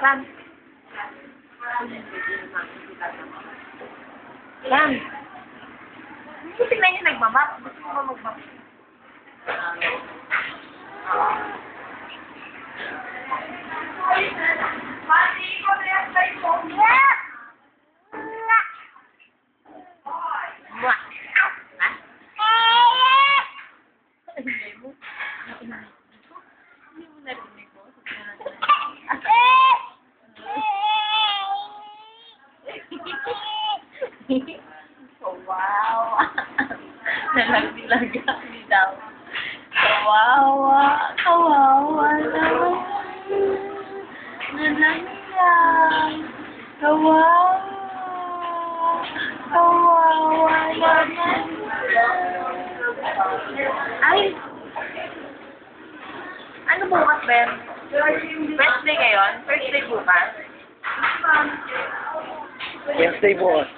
Sam? Sam? Gusto tingnan niyo nagmamap? Gusto mo ba magmap? Wow! Nalaglag daw. Kawawa! Kawawa naman! Nalaglag! Kawawa! Kawawa naman! Ay! Ano bukas, Ben? Wednesday ngayon? Thursday bukas? Wednesday bukas.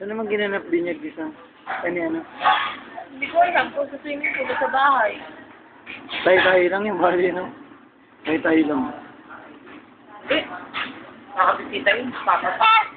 Saan naman ginanap din niya dito? Ano? Hindi ko alam kung sa swimming pool sa bahay. Tayo-tayo lang yung bali, no? Tayo-tayo lang. Eh, nakabisita yun. Papa.